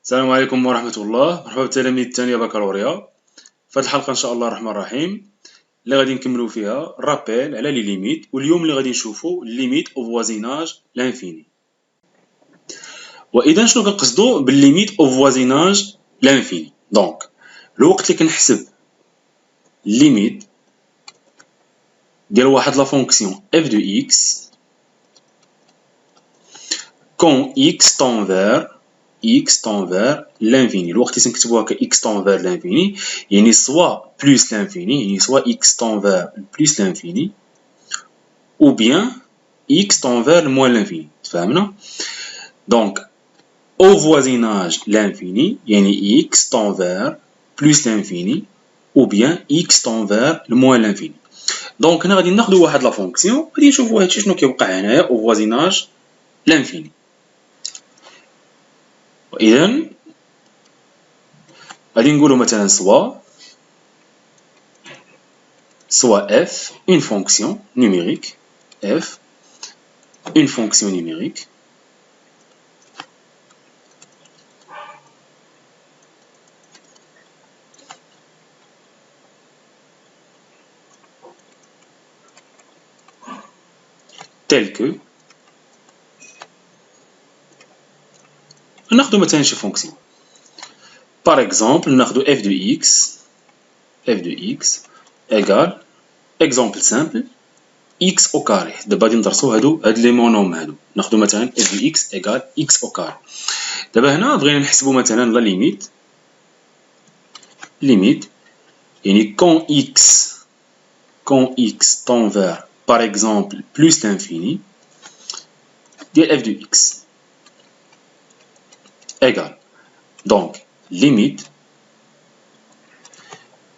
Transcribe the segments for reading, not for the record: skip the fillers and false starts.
السلام عليكم ورحمة الله. مرحبا بالتلاميذ الثانية بكالوريا. في هذه الحلقة إن شاء الله الرحمن الرحيم اللي غادي نكملوا فيها الرابيل على لي ليميت، واليوم اللي غادي نشوفوا ليميت أو فوازيناج لانفيني. وإذا شنو كنقصدوا بالليميت أو فوازيناج لانفيني؟ دونك الوقت اللي كنحسب ليميت ديال واحد لا فونكسيون اف دو اكس كون اكس طون فير x tend vers l'infini. الوقت اللي تنكتبو هكا x tend vers l'infini يعني سوا بلوس l'infini يعني سوا x tend vers plus l'infini ou bien x tend vers moins l'infini. تفهمنا؟ دونك au voisinage l'infini يعني x tend vers plus l'infini ou bien x tend vers moins l'infini. دونك هنا غادي ناخدو واحد لا فونكسيون غادي نشوفو هادشي شنو كيوقع هنايا au voisinage l'infini. إذن غادي نقولو مثلا soit f, une fonction numérique, f, une fonction numérique, telle que, ناخدو مثلا شي فونكسيون. par exemple ناخدو f de x égale exemple simple x au carré. دابا غادي ندرسو هاد لي مونوم هادو. ناخدو مثلا f de x égale x au carré. دابا هنا بغينا نحسبو مثلا لا ليميت يعني quand x tend vers par exemple plus l'infini ديال f de x égale donc limite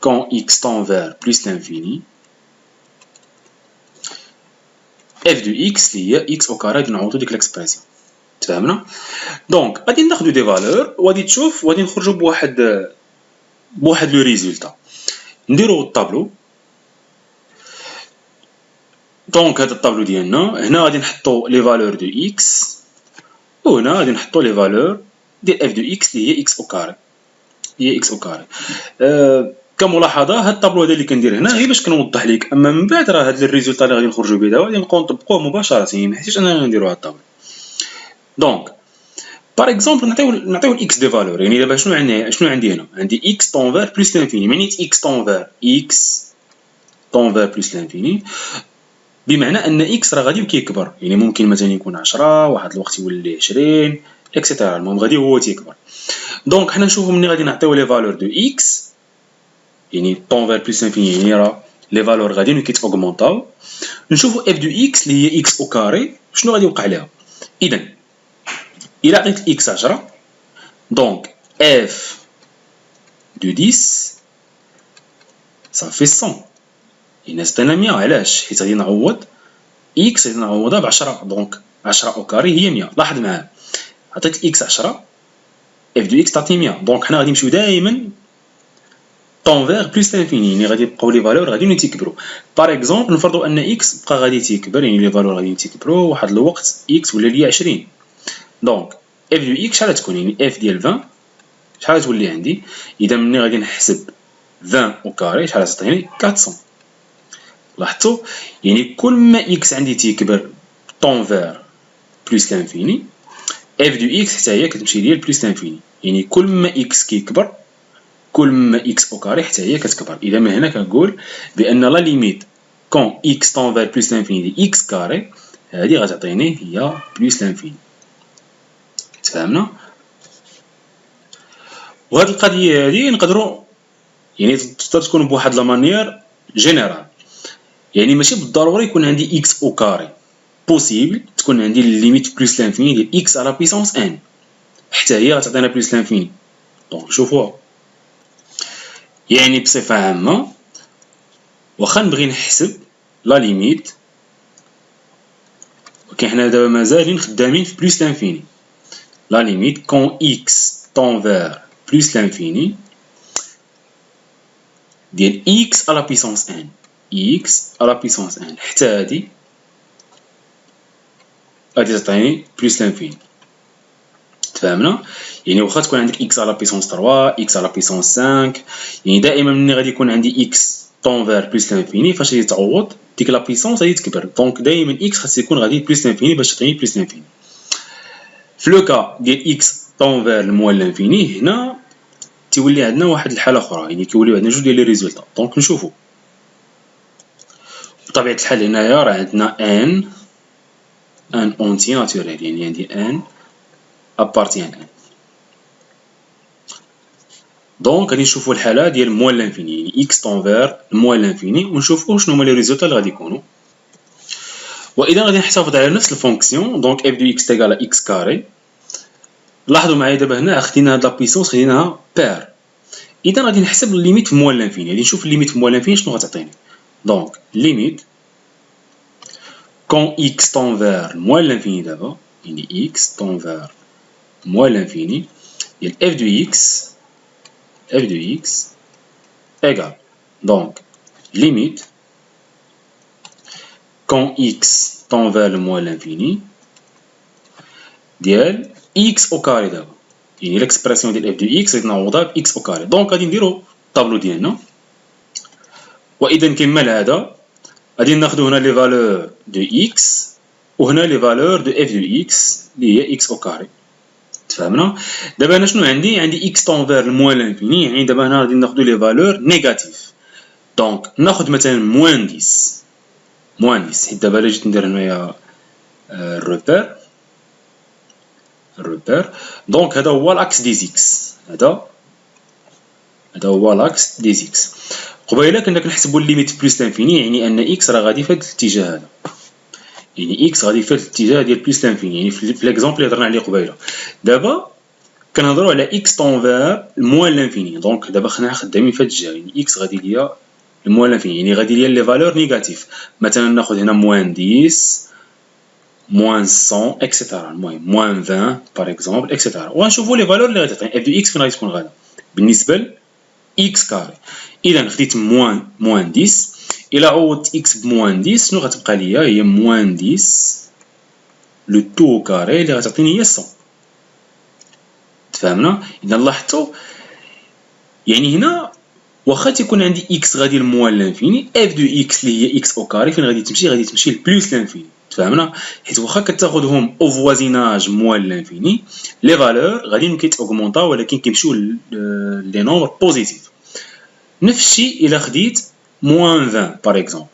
quand x tend vers plus l'infini f de x اللي هي x au carré. غادي نعوضو ديك ليكسبرسيون. تفهمنا؟ دونك غادي ناخدو دي فالور وغادي تشوف وغادي نخرجو بواحد لو ريزولتا. نديرو الطابلو. دونك هذا الطابلو ديالنا هنا غادي نحطو لي فالور دو x وهنا غادي نحطو لي فالور ديال f de x اللي هي x au carré. كملاحظه هاد الطابلو هذا اللي كندير هنا غير باش كنوضح ليك، اما من بعد راه هاد الريزولتا اللي غادي نخرجوا به غادي نبقاو نطبقوه مباشره، يعني ما حيتش اننا نديرو هاد الطابلو. دونك باغ اكزومبل نعطيو الاكس دي فالور. يعني دابا شنو عندي هنا؟ عندي اكس طون فير بلس لانفيني. معنيت اكس طون فير بلس لانفيني بمعنى ان اكس راه غادي كيكبر، يعني ممكن مثلا يكون 10 واحد الوقت يولي 20 اكسيتيرا. المهم غادي هو تيكبر. دونك حنا نشوفو ملي غادي نعطيو لي فالور دو اكس يعني طون فير بلس انفيني يعني راه لي فالور غاديين كيتاوغمونطاو. نشوفو اف دو اكس اللي هي اكس او كاري شنو غادي يوقع ليها. اذا الى عطيت اكس 10 دونك اف دو 10 صافي 100 يعني عطينا 100. علاش؟ حيت غادي نعوض اكس غادي نعوضها ب 10 دونك 10 او كاري هي 100. لاحظ معايا عطيت اكس 10 اف دو اكس تعطي 100. دونك حنا غادي نمشيو دائما طون فيغ بلس لانفيني يعني غادي يبقاو لي فالور غاديين تيكبروا. باغ اكزومبل نفرضوا ان اكس بقى غادي تيكبر يعني لي فالور غاديين تيكبروا. واحد الوقت اكس ولا ليا 20 دونك اف دو اكس شحال تكون؟ يعني اف ديال 20 شحال تولي عندي؟ اذا ملي غادي نحسب 20 او كاري شحال تعطيني؟ 400. لاحظتوا يعني كل ما اكس عندي تيكبر طون فيغ بلس لانفيني اف دو اكس حتى هي كتمشي ديال بلس لانفيني. يعني كل ما اكس كيكبر كل ما اكس او كاري حتى هي كتكبر. اذا من هنا كنقول بان لا ليميت كون اكس طون فير بلس لانفيني ديال اكس كاري هذه غتعطيني هي بلس لانفيني. تفهمنا؟ وهاد القضيه هذه نقدروا يعني تقدر تكون بواحد لا مانيير جينيرال. يعني ماشي بالضروري يكون عندي اكس او كاري، بوسيبل تكون عندي ليميت بلس لانفيني ديال اكس على بيسونس ان حتى هي غتعطينا بلس لانفيني. دونك شوفوها. يعني بصفه عامه واخا نبغي نحسب لا ليميت ولكن حنا دابا مازالين خدامين في بلس لانفيني. لا ليميت كون اكس طون فير بلس لانفيني ديال اكس على بيسونس ان حتى هادي غادي تعطيني بلس لانفيني. تفهمنا؟ يعني واخا تكون عندك x على بيسونس 3 x على بيسونس 5، يعني دائما ملي غادي يكون عندي x طون فير بلس لانفيني فاش غادي تعوض ديك لا بيسونس غادي تكبر، دونك دائما x خاص يكون غادي بلس لانفيني باش تعطيني بلس لانفيني. في لو كا ديال x طون فير الموال لانفيني هنا تيولي عندنا واحد الحاله اخرى، يعني كيوليو عندنا جوج ديال لي ريزولطا. دونك نشوفوا بطبيعه الحال هنايا راه عندنا ان اونتي ناتوريل، يعني عندي ان ابارتيان ان. دونك غادي نشوفوا الحاله ديال موال لانفيني، يعني x طون فير موال لانفيني، ونشوفوا شنو هما لي ريزولطا اللي غادي يكونوا. واذا غادي نحتفظ على نفس الفونكسيون، دونك اف دو x تيغال x كاري. لاحظوا معايا دابا هنا خدينا هاد لا بيسونس خديناها بير، اذا غادي نحسب الليميت في موال لانفيني، غادي نشوف الليميت في موال لانفيني شنو غتعطيني. دونك ليميت كون x طون فير موال لانفيني دابا، يعني x طون فير موال لانفيني ديال f de x égale donc limite quand x tend vers le moins l'infini ديال x au carré دابا، يعني l'expression ديال f de x غادي نعوضها ب x au carré. دونك غادي نديرو الطابلو ديالنا، واذا كما هذا غادي ناخذو هنا لي فالور دو x وهنا لي فالور دو f de x اللي هي x au carré. تفهمنا؟ دابا انا شنو عندي x طون فير الموان لانفيني، يعني دابا هنا غادي ناخذو لي فالور نيجاتيف. دونك ناخذ مثلا موان 10 حيت دابا الا جيت ندير هنايا الروبير دونك هذا هو لاكس دي زيكس، هذا هو لاكس دي زيكس. قبيله كنا كنحسبوا الليميت بلس لانفيني، يعني ان x راه غادي في هذا الاتجاه هذا، يعني x غادي في الاتجاه ديال بلس لانفيني، يعني في ليكزامبل اللي هضرنا عليه قبيله. دابا كنهضروا على x طون فير الموان لانفيني، دونك دابا خلينا خدامين في هذا الجهه، يعني x غادي ليا الموان لانفيني، يعني غادي ليا لي فالور نيجاتيف. مثلا ناخذ هنا موان 10 موان 100 اكسيتيرا، المهم موان 20 باغ اكزومبل اكسيتيرا، ونشوفوا لي فالور اللي غتعطيني اف دو x فين غادي تكون غادا بالنسبه ل x كاري. اذا خديت موان 10، الى عوضت x بموان 10 شنو غتبقى ليا؟ هي موان 10 لو تو كاري اللي غتعطيني هي 100. تفهمنا؟ اذا لاحظتوا يعني هنا واخا تيكون عندي x غادي لموان لانفيني، اف دو x اللي هي x او كاري فين غادي تمشي؟ غادي تمشي لبلوس لانفيني. تفهمنا؟ حيت واخا كتاخذهم او فوازيناج موان لانفيني لي فالور غادي كيتاوغمونطا ولكن كيمشيو لي نومبر بوزيتيف. نفس الشيء الا خديت موان 20 باغ اكزومبل،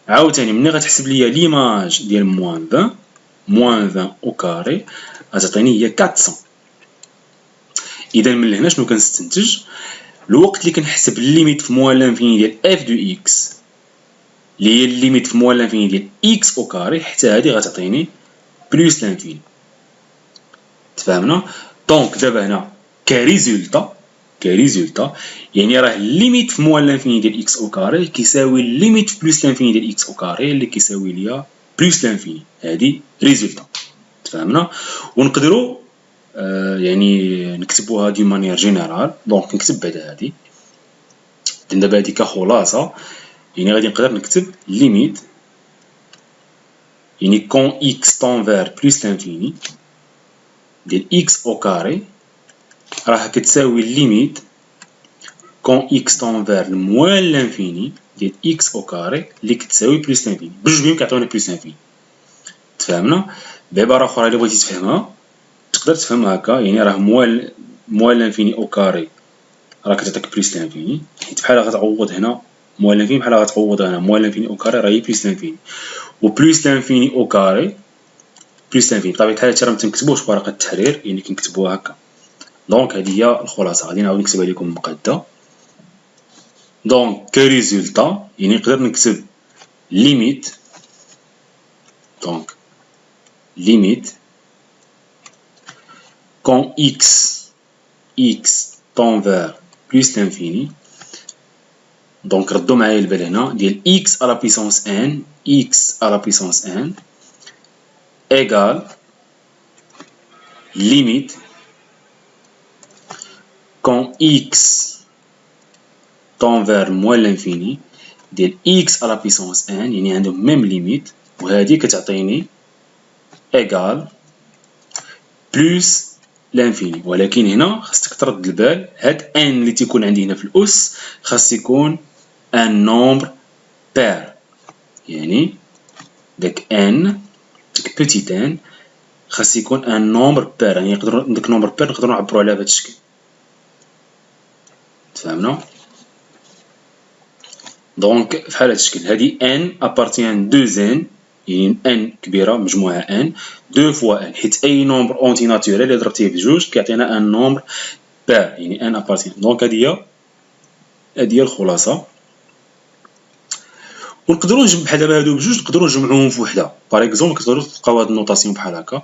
عاوتاني ملي غتحسب ليا ليماج ديال موان 20 او كاري غتعطيني هي 400. اذا من هنا شنو كنستنتج؟ الوقت اللي كنحسب الليميت في موال لانفيني ديال اف دو اكس اللي هي الليميت في موال لانفيني ديال اكس او كاري، حتى هادي غتعطيني بلوس لانفيني. تفهمنا؟ دونك دابا هنا كريزولطا يعني راه الليميت في موال لانفيني ديال اكس او كاري كيساوي الليميت في بلوس لانفيني ديال اكس او كاري اللي كيساوي ليا بلوس لانفيني. هادي ريزولطا. تفهمنا؟ ونقدروا يعني نكتبوها دي مانيير جينيرال. دونك نكتب بعد هادي دابا هادي كخلاصه، يعني غادي نقدر نكتب ليميت يعني كون x طون فير بلس لانفيني ديال x او كاري راه كتساوي ليميت كون x طون فير موال لانفيني ديال x او كاري اللي كتساوي بلس لانفيني. بجوج بهم كيعطيونا بلس لانفيني. تفهمنا؟ بعباره اخرى الا بغيتي تفهمها تقدر تفهمها هكا، يعني راه موال لانفيني او كاري راه كتعطيك بلس لانفيني، حيت بحال غتعوض هنا موال لانفيني بحال غتعوض هنا موال لانفيني او كاري راه هي بلس لانفيني، و بلس لانفيني او كاري بلس لانفيني بطبيعه الحال هادشي راه متنكتبوش بورقه التحرير، يعني كنكتبوها هكا. دونك هادي هي الخلاصه. غادي نعاود نكتبها لكم مقاده. دونك كريزولطا يعني نقدر نكتب ليميت، دونك ليميت كون x طون فير بلس لانفيني، دونك ردوا معايا البال هنا ديال x على بيسونس n égal limite quand x tend vers moins l'infini ديال x على بيسونس n، يعني عندهم ميم ليميت، وهذه كتعطيني égal plus لانفيني. ولكن هنا خاصك ترد البال، هاد ان اللي تيكون عندي هنا في الاس خاص يكون ان نومبر بير، يعني داك ان داك بوتيت ان خاص يكون ان نومبر بير، يعني نقدروا داك نومبر بير نقدروا نعبروا عليه بهذا الشكل. تفهمنا؟ دونك بحال هذا الشكل، هذه ان ابارتيان دو ان، يعني ان كبيره مجموعه ان دو فوا ان، حيت اي نومبر اونتي ناتوريل اللي ضربتيه بجوج كيعطينا ان نومبر بير، يعني ان ابارتيان. دونك هذه هي الخلاصه. ونقدروا نجمع بحال دابا هادو بجوج نقدروا نجمعوهم في وحده. باغ اكزومبل تقدروا تلقاو هاد النوطاسيون بحال هكا،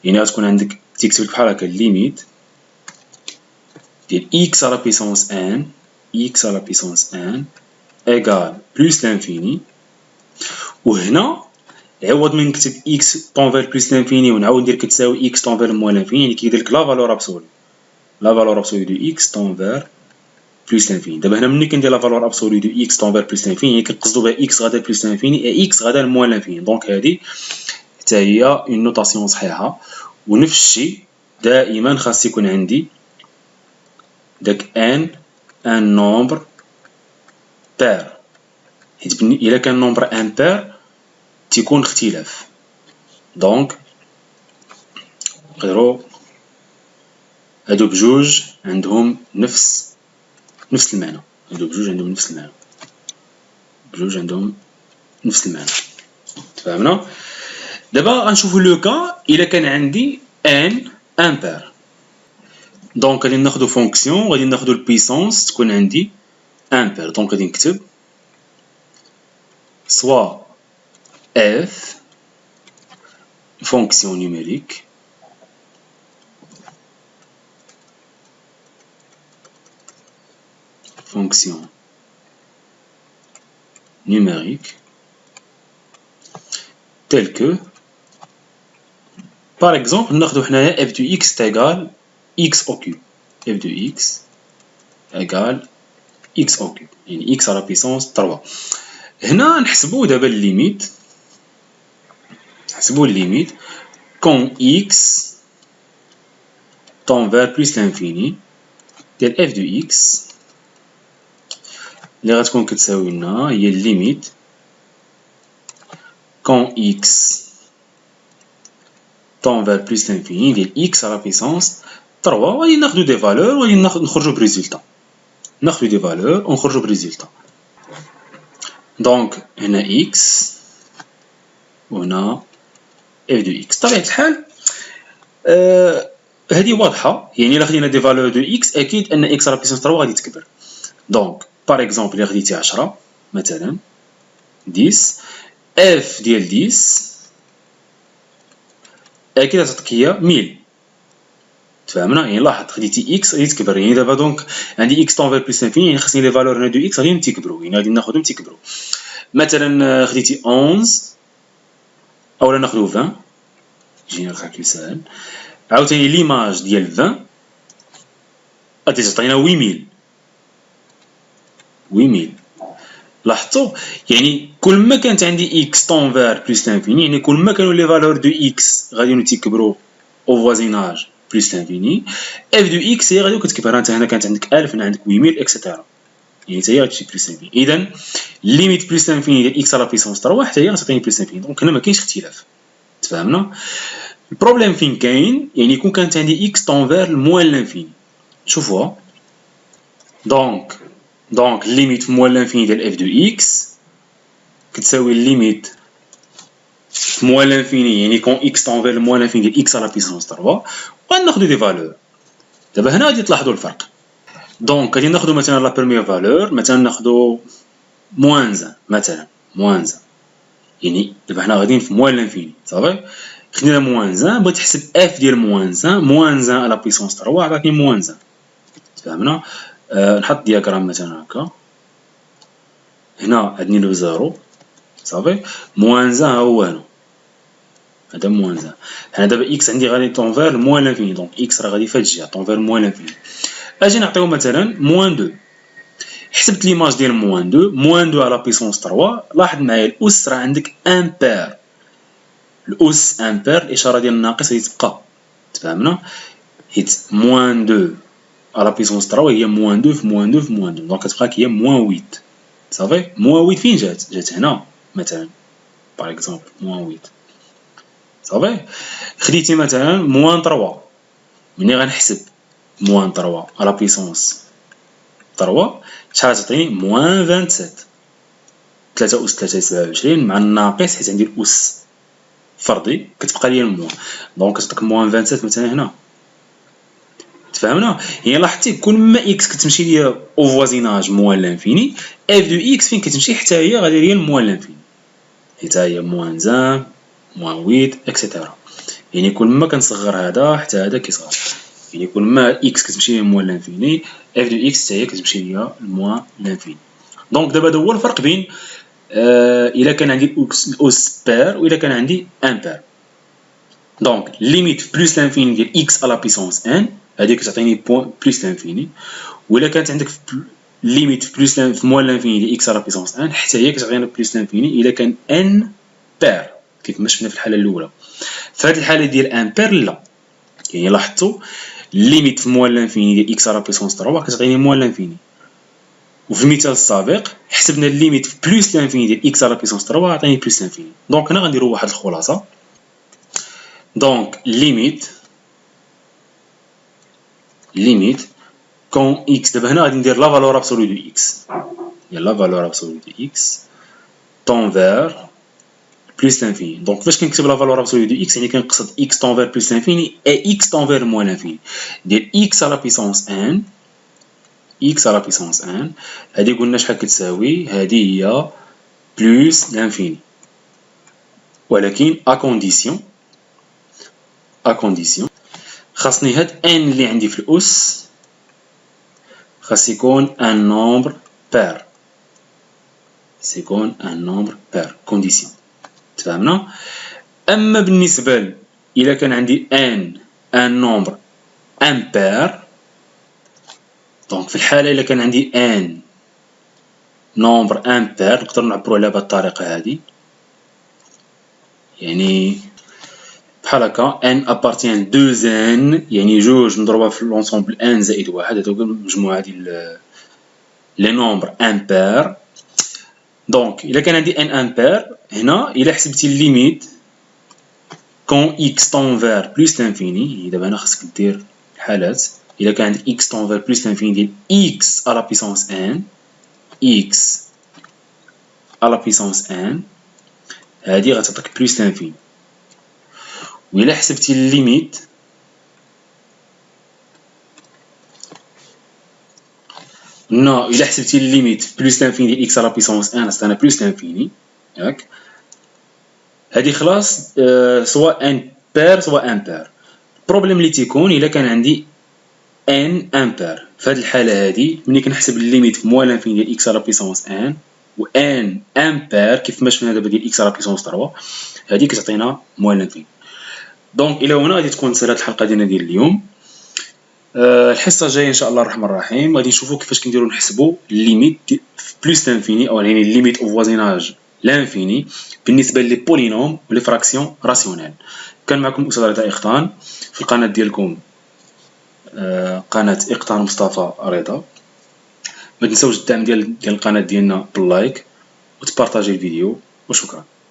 يعني غتكون عندك تيكتب لك بحال هكا ليميت ديال x على بيسونس ان، x على بيسونس ان ايغال بلس لانفيني، وهنا عوض من نكتب x طونفير بلس لانفيني ونعاود ندير كتساوي x طونفير موان لانفيني، يعني كيدير لك لا فالور ابسولي، لا فالور ابسولي دو x طونفير بلس لانفيني. دابا هنا ملي كندير لا فالور ابسولي دو x طونفير بلس لانفيني يعني كنقصدو بها x غادا بلس لانفيني اي x غادا موان لانفيني. دونك هادي حتى هي اون نوطاسيون صحيحه. ونفس الشيء دائما خاص يكون عندي داك ان نومبر بير، حيت الا كان نومبر ان بير تيكون اختلاف. دونك نقدروا هادو بجوج عندهم نفس المعنى، هادو بجوج عندهم نفس المعنى، بجوج عندهم نفس المعنى. تفهمنا؟ دابا غنشوفوا لو كا الا كان عندي ان امبير. دونك غادي ناخذ فونكسيون، غادي ناخذ البيسونس تكون عندي امبير. دونك غادي نكتب سوا اف fonction numérique telle que par exemple ناخذ حنايا f de x égale x au cube، f de x égale x au cube، يعني x à la puissance 3. هنا نحسبوا دابا الليميت، نحسبوا الليميت quand x tend vers plus l'infini ديال f de x اللي غتكون كتساوي لنا هي الليميت quand x tend vers plus l'infini ديال x à la puissance 3. وغادي ناخدو دي فالور وغادي نخرجو بريزولتا، ناخدو دي فالور ونخرجو بريزولتا. دونك هنا x وهنا f de x. بطبيعة الحال هذه واضحة، يعني إلا خدينا دي فالور دو x أكيد أن x على بيسونس 3 غادي تكبر. دونك باغ اكزومبل إلا خديتي 10 مثلا 10 f ديال 10 أكيد غتعطيك هي 1000. تفهمنا؟ يعني لاحظ خديتي x غادي تكبر، يعني دابا دونك عندي x طونفير بلس انفيني، يعني خاصني لي فالور هنا دو x غادي تيكبرو، يعني غادي ناخدهم تيكبرو. مثلا خديتي 11 أولا ناخدو 20 جينا الخاك يسهل، عاوتاني ليماج ديال 20 غادي تعطينا 8000. لاحظتوا؟ يعني كل ما كانت عندي x طونفير بلس لانفيني، يعني كل ما كانوا لي فالور دو x غاديو تيكبرو او فوازيناج بلس لانفيني، اف دو اكس هي غادي كتكبر. انت هنا كانت عندك 1000 هنا عندك 8000 اكسيتيرا، يعني حتى هي غتمشي بلس لانفيني. اذا ليميت بلس لانفيني ديال اكس على بيسونس 3 حتى هي غتعطيني بلس لانفيني. دونك هنا ما كاينش اختلاف. تفهمنا؟ البروبليم فين كاين؟ يعني يكون كانت عندي اكس طونفير موان لانفيني. شوفوها دونك ليميت موان لانفيني ديال اف دو اكس كتساوي الليميت موان لانفيني، يعني كون اكس طونفير موان لانفيني ديال اكس على بيسونس 3. وغناخدو دي فالور. دابا هنا غادي تلاحظوا الفرق. دونك غادي ناخدو مثلا لا بروميير فالور، مثلا ناخدو موان 1 مثلا، موان 1 يعني دابا حنا غاديين في موان لانفيني صافي. خدينا موان 1 بغيت نحسب اف ديال موان 1، موان 1 على بيسونس 3 عطاتني موان 1. تفهمنا؟ نحط دياغرام مثلا هكا، هنا عندي لو زيرو صافي، موان 1 ها هو هنا، هذا موان 1. هنا دابا اكس عندي غادي طونفير موان لانفيني، دونك اكس راه غادي في هاد الجهه طونفير موان لانفيني. اجي نعطيو مثلا موان 2، حسبت ليماج ديال موان 2، موان 2 على بيسونس 3. لاحظ معايا الاس راه عندك امبير، الاس امبير الاشاره ديال الناقص غادي تبقى. تفهمنا؟ حيت موان 2 على بيسونس 3 هي موان 2 في موان 2 في موان 2، دونك كتبقى هي موان 8. صافي موان 8 فين جات هنا مثلا باغ اكزومبل موان 8. صافي خديتي مثلا موان 3، ملي غنحسب موان 3 على بيسونس 3 شحال تعطيني؟ موان 27. 3 أس 3 27 مع الناقص حيت عندي الأس فردي كتبقى لي الموان، دونك كتعطيك موان 27 مثلا هنا. تفهمنا؟ يعني لاحظتي كل ما اكس كتمشي ليا او فوازيناج موان لانفيني، اف دو اكس فين كتمشي حتى هي غادي ليا الموان لانفيني، حتى هي موان 1 موان 8 اكسيتيرا. يعني كل ما كنصغر هذا حتى هذا كيصغر، يعني كل ما اكس كتمشي ليا موان لانفيني اف دو اكس حتى هي كتمشي ليا الموان لانفيني. دونك دابا هذا هو الفرق بين الا كان عندي الاس بير و الا كان عندي ان بير. دونك ليميت بلس لانفيني ديال اكس على بيسونس ان هذيك كتعطيني بوين بلس لانفيني، ولا كانت عندك ليميت بلس في موان لانفيني ديال اكس على بيسونس ان حتى هي كتعطينا بلس لانفيني الا كان ان بير كيف ما شفنا في الحاله الاولى. في هذه الحاله ديال ان بير لا، يعني لاحظتوا ليميت في موان لانفيني ديال اكس على بيسونس 3 كتعطيني موان لانفيني، وفي المثال السابق حسبنا الليميت في بلس لانفيني ديال اكس على بيسونس 3 عطاني بلس لانفيني. دونك هنا غنديروا واحد الخلاصه. دونك ليميت كون x دابا هنا غادي ندير لا فالور ابسولو دو x، هي لا فالور ابسولو دو x طون فير بلس لانفيني. دونك فاش كنكتب لا فالور ابسولو دو x يعني كنقصد x طون فير بلس لانفيني اي x طون فير موان لانفيني ديال x على بيسونس ان. x على بيسونس ان هادي قلنا شحال كتساوي؟ هادي هي بلس لانفيني، ولكن ا كونديسيون خاصني هاد n اللي عندي في الاس خاص يكون ان نومبر بير، سيكون ان نومبر بير كونديسيون. تفهمنا؟ اما بالنسبه الى كان عندي ان نومبر امبير، دونك في الحاله الى كان عندي ان نومبر امبير نقدر نعبروا على بهذه الطريقه هذه، يعني بحال هكا ان ابارتيان دو ان يعني جوج مضروبه في لونسومبل ان زائد واحد، هادو المجموعه ديال لي نومبر امبير. دونك الا كان عندي ان امبير هنا الا حسبتي الليميت كون x طون فير بلس لانفيني، دابا هنا خاصك دير الحالات الا كان عندك x طون فير بلس لانفيني ديال x على بيسونس ان، x على بيسونس ان هادي غتعطيك بلس لانفيني. وإلا حسبتي الليميت نو الا حسبتي الليميت بلس لانفيني ديال x على بيسونس ان عطانا بلس لانفيني ياك، هادي خلاص سواء ان بير سواء امبير. البروبليم اللي تيكون الا كان عندي ان امبير، في هذه الحاله هذه ملي كنحسب الليميت في موان لانفيني ديال x على بيسونس ان و ان امبير كيف ما شفنا دابا ديال x على بيسونس 3 هذه كتعطينا موان لانفيني. دونك الى هنا غادي تكون سالات الحلقه ديالنا ديال اليوم. الحصه الجايه ان شاء الله الرحمن الرحيم غادي نشوفوا كيفاش كنديروا نحسبوا الليميت بلس لانفيني او يعني الليميت او فوازيناج لانفيني بالنسبه لي بولينوم ولي فراكسيون راسيونيل. كان معكم الاستاذ رضا إقطان في القناه ديالكم قناه إقطان مصطفى رضا. ما تنساوش الدعم ديال القناه ديالنا باللايك وتبارطاجي الفيديو، وشكرا.